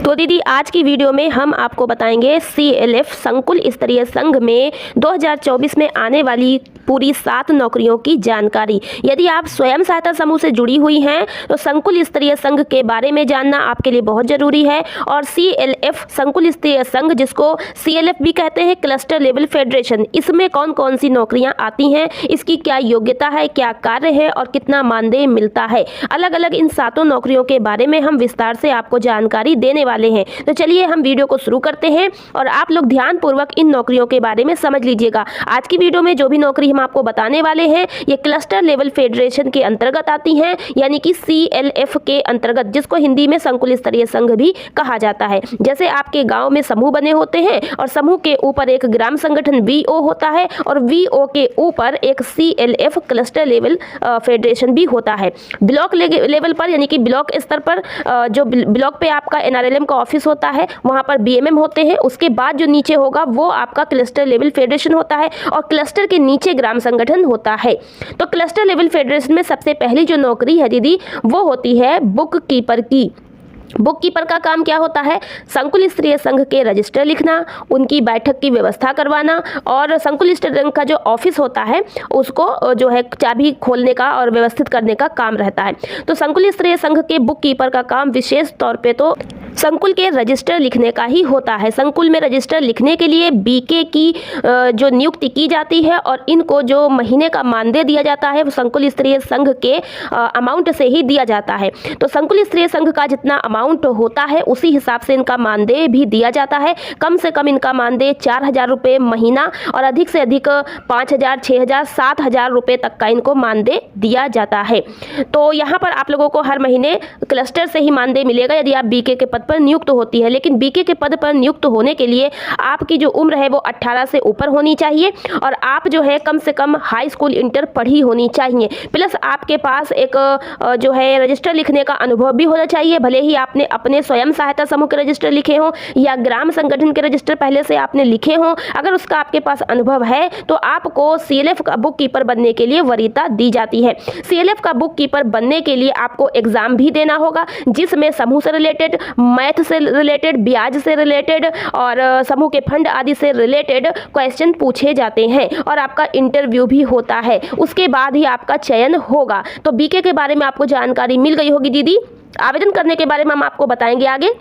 तो दीदी आज की वीडियो में हम आपको बताएंगे CLF संकुल स्तरीय संघ में 2024 में आने वाली पूरी 7 नौकरियों की जानकारी। यदि आप स्वयं सहायता समूह से जुड़ी हुई हैं तो संकुल स्तरीय संघ के बारे में जानना आपके लिए बहुत जरूरी है। और CLF संकुल स्तरीय संघ, जिसको CLF भी कहते हैं, क्लस्टर लेवल फेडरेशन, इसमें कौन कौन सी नौकरियां आती हैं, इसकी क्या योग्यता है, क्या कार्य है और कितना मानदेय मिलता है, अलग अलग इन 7 नौकरियों के बारे में हम विस्तार से आपको जानकारी देने वाले हैं। तो चलिए हम वीडियो को शुरू करते हैं और आप लोग ध्यान पूर्वक इन नौकरियों के बारे में समझ लीजिएगा। आज की वीडियो में जो भी नौकरी हम आपको बताने वाले हैं ये क्लस्टर लेवल फेडरेशन के अंतर्गत आती हैं, यानी कि CLF के अंतर्गत, जिसको हिंदी में संकुल स्तरीय संघ भी कहा जाता है। जैसे आपके गांव में समूह बने होते हैं और समूह के ऊपर एक ग्राम संगठन VO होता है और VO के ऊपर एक CLF क्लस्टर लेवल फेडरेशन भी होता है। ब्लॉक लेवल पर, यानी कि ब्लॉक स्तर पर, जो ब्लॉक पे आपका NRLM का ऑफिस होता है वहां पर BMM होते हैं। उसके बाद जो नीचे होगा वो आपका क्लस्टर लेवल फेडरेशन होता है और क्लस्टर के नीचे ग्राम संगठन होता है। तो क्लस्टर लेवल फेडरेशन में सबसे पहली जो नौकरी है दीदी वो होती है बुक कीपर की। बुक कीपर का काम क्या होता है? संकुल स्तरीय संघ के रजिस्टर लिखना, उनकी बैठक की व्यवस्था करवाना और संकुल स्तरीय संघ का जो ऑफिस होता है उसको जो है चाबी खोलने का और व्यवस्थित करने का काम रहता है। तो संकुल स्तरीय संघ के बुक कीपर का काम विशेष तौर पे तो संकुल के रजिस्टर लिखने का ही होता है। संकुल में रजिस्टर लिखने के लिए BK की जो नियुक्ति की जाती है और इनको जो महीने का मानदेय दिया जाता है वो संकुल स्तरीय संघ के अमाउंट से ही दिया जाता है। तो संकुल स्तरीय संघ का जितना अमाउंट होता है उसी हिसाब से इनका मानदेय भी दिया जाता है। कम से कम इनका मानदेय 4,000 रुपये महीना और अधिक से अधिक 5,000, 6,000, 7,000 रुपये तक का इनको मानदेय दिया जाता है। तो यहाँ पर आप लोगों को हर महीने क्लस्टर से ही मानदेय मिलेगा यदि आप BK के पद पर नियुक्त होती है। लेकिन BK के पद पर नियुक्त होने के लिए आपकी जो उम्र है वो 18 से ऊपर होनी चाहिए और आप जो है कम से कम हाई स्कूल इंटर पढ़ी होनी चाहिए। प्लस आपके पास एक जो है रजिस्टर लिखने का अनुभव भी होना चाहिए। भले ही आपने अपने स्वयं सहायता समूह के रजिस्टर लिखे हों या ग्राम संगठन के रजिस्टर पहले से आपने लिखे हों, अगर उसका आपके पास अनुभव है तो आपको CLF का बुक कीपर बनने के लिए वरीयता दी जाती है। CLF का बुक कीपर बनने के लिए आपको एग्जाम भी देना होगा जिसमें समूह से रिलेटेड, मैथ से रिलेटेड, ब्याज से रिलेटेड और समूह के फंड आदि से रिलेटेड क्वेश्चन पूछे जाते हैं और आपका इंटरव्यू भी होता है। उसके बाद ही आपका चयन होगा। तो BK के बारे में आपको जानकारी मिल गई होगी दीदी। आवेदन करने के बारे में हम आपको बताएंगे आगे।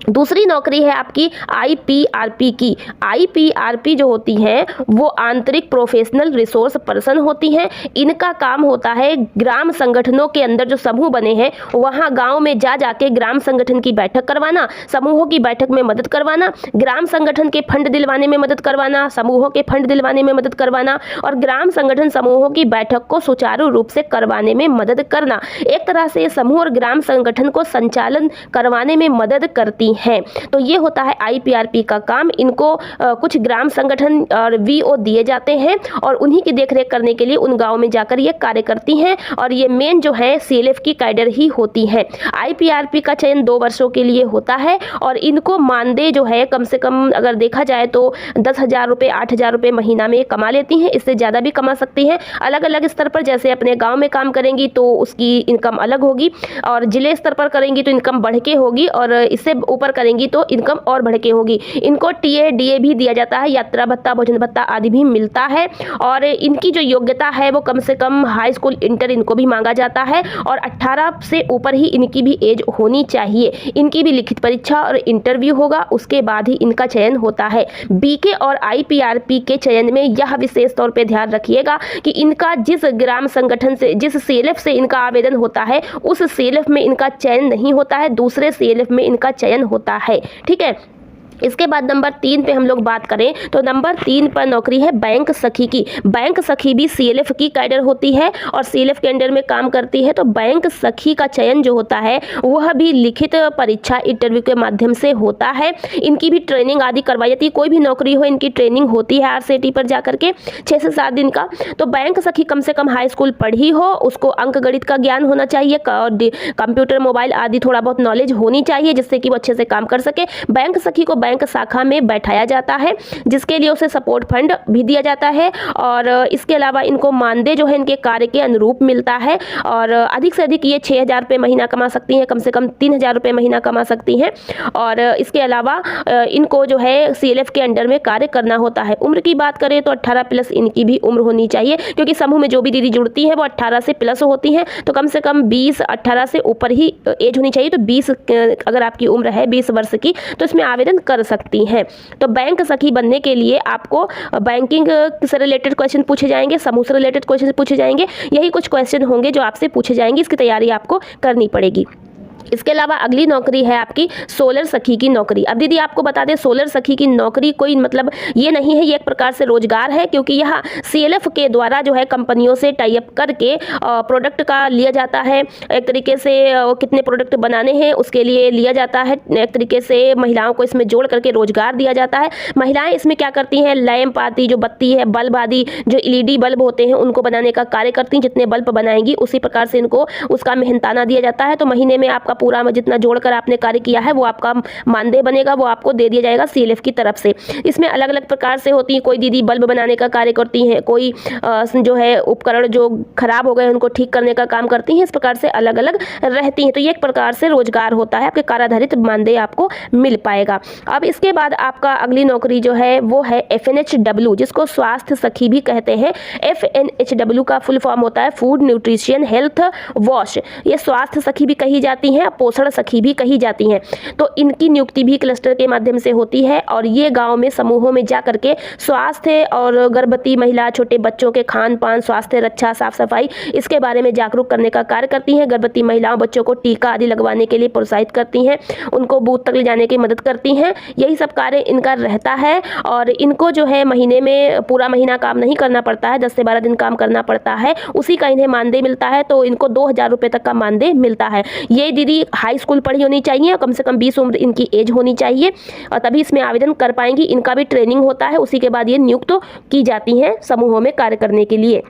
दूसरी नौकरी है आपकी IPRP की। IPRP जो होती है वो आंतरिक प्रोफेशनल रिसोर्स पर्सन होती हैं। इनका काम होता है ग्राम संगठनों के अंदर जो समूह बने हैं वहाँ गांव में जाके ग्राम संगठन की बैठक करवाना, समूहों की बैठक में मदद करवाना, ग्राम संगठन के फंड दिलवाने में मदद करवाना, समूहों के फंड दिलवाने में मदद करवाना और ग्राम संगठन समूहों की बैठक को सुचारू रूप से करवाने में मदद करना। एक तरह से समूह और ग्राम संगठन को संचालन करवाने में मदद करती है। तो ये होता है IPRP का काम। इनको कुछ ग्राम संगठन और VO दिए जाते हैं और उन्हीं की देखरेख करने के लिए उन गांव में जाकर ये कार्य करती हैं और ये मेन जो है CLF की कैडर ही होती है। IPRP का चयन 2 वर्षों के लिए होता है और इनको मानदेय जो है कम से कम अगर देखा जाए तो 10,000 रुपये, 8,000 रुपये महीना में कमा लेती हैं। इससे ज़्यादा भी कमा सकती हैं। अलग अलग स्तर पर, जैसे अपने गाँव में काम करेंगी तो उसकी इनकम अलग होगी और जिले स्तर पर करेंगी तो इनकम बढ़ के होगी और इससे ऊपर करेंगी तो इनकम और बढ़ के होगी। इनको TA DA भी दिया जाता है, यात्रा भत्ता, भोजन भत्ता आदि भी मिलता है और इनकी जो योग्यता है वो कम से कम हाई स्कूल इंटर इनको भी मांगा जाता है और 18 से ऊपर ही इनकी भी एज होनी चाहिए। इनकी भी लिखित परीक्षा और इंटरव्यू होगा, उसके बाद ही इनका चयन होता है। BK और IPRP के चयन में यह विशेष तौर पे ध्यान रखिएगा कि इनका जिस ग्राम संगठन से, जिस CLF से इनका आवेदन होता है उस CLF में इनका चयन नहीं होता है, दूसरे CLF में इनका चयन होता है। ठीक है। इसके बाद नंबर 3 पे हम लोग बात करें तो नंबर 3 पर नौकरी है बैंक सखी की। बैंक सखी भी CLF की कैडर होती है और CLF के अंडर में काम करती है। तो बैंक सखी का चयन जो होता है वह भी लिखित परीक्षा, इंटरव्यू के माध्यम से होता है। इनकी भी ट्रेनिंग आदि करवाई जाती है। कोई भी नौकरी हो इनकी ट्रेनिंग होती है RCT पर जाकर के 6 से 7 दिन का। तो बैंक सखी कम से कम हाई स्कूल पढ़ी हो, उसको अंक गणित का ज्ञान होना चाहिए और कंप्यूटर, मोबाइल आदि थोड़ा बहुत नॉलेज होनी चाहिए जिससे कि वो अच्छे से काम कर सके। बैंक सखी को बैंक शाखा में बैठाया जाता है, जिसके लिए उसे सपोर्ट फंड भी दिया जाता है। और इसके अलावा इनको मानदेय जो है इनके कार्य के अनुरूप मिलता है और अधिक से अधिक ये 6,000 रुपये महीना कमा सकती हैं, कम से कम 3,000 रुपये महीना कमा सकती हैं। और इसके अलावा इनको जो है CLF के अंडर में कार्य करना होता है। उम्र की बात करें तो 18 प्लस इनकी भी उम्र होनी चाहिए, क्योंकि समूह में जो भी दीदी जुड़ती हैं वो 18 से प्लस होती हैं, तो कम से कम 18 से ऊपर ही एज होनी चाहिए। तो 20 अगर आपकी उम्र है 20 वर्ष की तो इसमें आवेदन कर सकती हैं। तो बैंक सखी बनने के लिए आपको बैंकिंग से रिलेटेड क्वेश्चन पूछे जाएंगे, समूह से रिलेटेड क्वेश्चन पूछे जाएंगे, यही कुछ क्वेश्चन होंगे जो आपसे पूछे जाएंगे। इसकी तैयारी आपको करनी पड़ेगी। इसके अलावा अगली नौकरी है आपकी सोलर सखी की नौकरी। अब दीदी आपको बता दें, सोलर सखी की नौकरी कोई मतलब ये नहीं है, ये एक प्रकार से रोजगार है, क्योंकि यह CLF के द्वारा जो है कंपनियों से टाई अप करके प्रोडक्ट का लिया जाता है। एक तरीके से कितने प्रोडक्ट बनाने हैं उसके लिए लिया जाता है। एक तरीके से महिलाओं को इसमें जोड़ करके रोजगार दिया जाता है। महिलाएं इसमें क्या करती हैं, लैंप आदि जो बत्ती है, बल्ब आदि जो LED बल्ब होते हैं उनको बनाने का कार्य करती हैं। जितने बल्ब बनाएंगी उसी प्रकार से इनको उसका मेहनताना दिया जाता है। तो महीने में आपका पूरा जितना जोड़कर आपने कार्य किया है वो आपका मानदेय बनेगा, वो आपको दे दिया जाएगा CLF की तरफ से। इसमें अलग अलग प्रकार से होती है, कोई दीदी बल्ब बनाने का कार्य करती हैं, कोई जो है उपकरण जो खराब हो गए उनको ठीक करने का काम करती हैं। इस प्रकार से अलग अलग रहती हैं। तो ये एक प्रकार से रोजगार होता है, आपके कार्याधारित मानदेय आपको मिल पाएगा। अब इसके बाद आपका अगली नौकरी जो है वो है FNHW, जिसको स्वास्थ्य सखी भी कहते हैं। FNHW का फुल फॉर्म होता है फूड न्यूट्रिशन हेल्थ वॉश। ये स्वास्थ्य सखी भी कही जाती हैं, पोषण सखी भी कही जाती हैं। तो इनकी नियुक्ति भी क्लस्टर के माध्यम से होती है और ये गांव में समूहों में जा करके स्वास्थ्य और गर्भवती महिला, छोटे बच्चों के खान पान, स्वास्थ्य रक्षा, साफ सफाई, इसके बारे में जागरूक करने का कार्य करती हैं। गर्भवती महिलाओं बच्चों को टीका आदि लगवाने के लिए प्रोत्साहित करती हैं, उनको बूथ तक ले जाने की मदद करती हैं। यही सब कार्य इनका रहता है और इनको जो है महीने में पूरा महीना काम नहीं करना पड़ता है, 10 से 12 दिन काम करना पड़ता है, उसी का इन्हें मानदेय मिलता है। तो इनको 2,000 रुपये तक का मानदेय मिलता है। ये दीदी हाई स्कूल पढ़ी होनी चाहिए और कम से कम 20 उम्र इनकी एज होनी चाहिए और तभी इसमें आवेदन कर पाएंगी। इनका भी ट्रेनिंग होता है, उसी के बाद ये नियुक्त की जाती हैं समूहों में कार्य करने के लिए।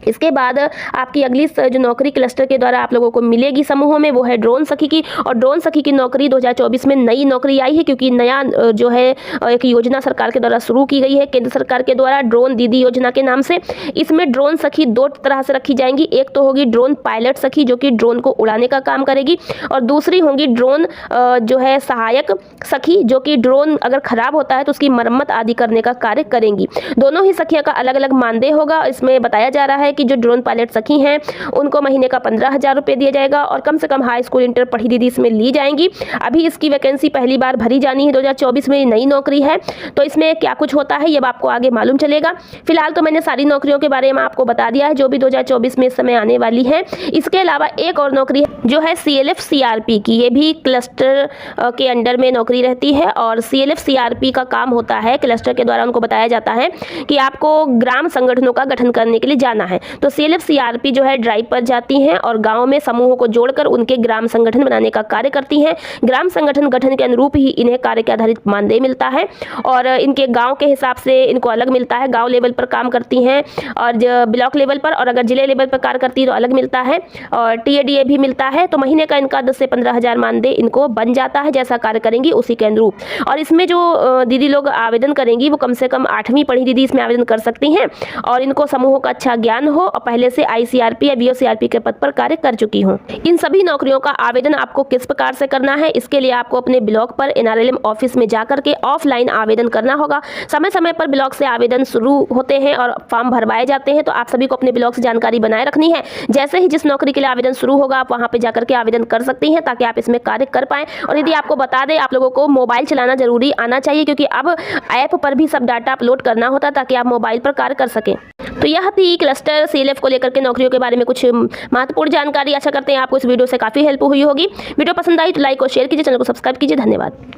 इसके बाद आपकी अगली जो नौकरी क्लस्टर के द्वारा आप लोगों को मिलेगी समूहों में वो है ड्रोन सखी की। और ड्रोन सखी की नौकरी 2024 में नई नौकरी आई है, क्योंकि नया जो है एक योजना सरकार के द्वारा शुरू की गई है, केंद्र सरकार के द्वारा ड्रोन दीदी योजना के नाम से। इसमें ड्रोन सखी 2 तरह से रखी जाएंगी। एक तो होगी ड्रोन पायलट सखी जो कि ड्रोन को उड़ाने का काम करेगी, और दूसरी होंगी ड्रोन जो है सहायक सखी जो कि ड्रोन अगर खराब होता है तो उसकी मरम्मत आदि करने का कार्य करेंगी। दोनों ही सखियों का अलग अलग मानदेय होगा। इसमें बताया जा रहा है कि जो ड्रोन पायलट सखी हैं उनको महीने का 15,000 रुपये दिया जाएगा और कम से कम हाई स्कूल इंटर पढ़ी दीदी इसमें ली जाएंगी। अभी इसकी वैकेंसी पहली बार भरी जानी है, 2024 में नई नौकरी है। तो इसमें क्या कुछ होता है ये अब आपको आगे मालूम चलेगा। फिलहाल तो मैंने सारी नौकरियों के बारे में आपको बता दिया है जो भी 2024 में इस समय आने वाली है। इसके अलावा एक और नौकरी जो है CLF CRP की, ये भी क्लस्टर के अंडर में नौकरी रहती है। और CLF CRP का काम होता है, क्लस्टर के द्वारा उनको बताया जाता है कि आपको ग्राम संगठनों का गठन करने के लिए जाना है। तो CLF CRP जो है ड्राइव पर जाती हैं और गांव में समूहों को जोड़कर उनके ग्राम संगठन बनाने का कार्य करती हैं। ग्राम संगठन गठन के अनुरूप ही इन्हें कार्य के आधारित मानदेय मिलता है और इनके गांव के हिसाब से इनको अलग मिलता है। गांव लेवल पर काम करती हैं और ब्लॉक लेवल पर, और अगर जिले लेवल पर कार्य करती है तो अलग मिलता है और TADA भी मिलता है। तो महीने का इनका 10 से 15,000 मानदेय इनको बन जाता है, जैसा कार्य करेंगी उसी के अनुरूप। और इसमें जो दीदी लोग आवेदन करेंगी वो कम से कम 8वीं पढ़ी दीदी इसमें आवेदन कर सकती हैं और इनको समूहों का अच्छा ज्ञान हो और पहले से ICRP या BOCRP के पद पर कार्य कर चुकी हूँ। इन सभी नौकरियों का आवेदन आपको किस प्रकार से करना है, इसके लिए आपको अपने ब्लॉक पर NRLM ऑफिस में जाकर के ऑफलाइन आवेदन करना होगा। समय समय पर ब्लॉक से आवेदन शुरू होते हैं और फॉर्म भरवाए जाते हैं, तो आप सभी को अपने ब्लॉक से जानकारी बनाए रखनी है। जैसे ही जिस नौकरी के लिए आवेदन शुरू होगा आप वहाँ पे जाकर के आवेदन कर सकती हैं ताकि आप इसमें कार्य कर पाएं। और यदि आपको बता दें, आप लोगों को मोबाइल चलाना जरूरी आना चाहिए, क्योंकि अब ऐप पर भी सब डाटा अपलोड करना होता है ताकि आप मोबाइल पर कार्य कर सकें। तो यह थी क्लस्टर CLF को लेकर के नौकरियों के बारे में कुछ महत्वपूर्ण जानकारी। आशा करते हैं आपको इस वीडियो से काफ़ी हेल्प हुई होगी। वीडियो पसंद आई तो लाइक और शेयर कीजिए, चैनल को सब्सक्राइब कीजिए। धन्यवाद।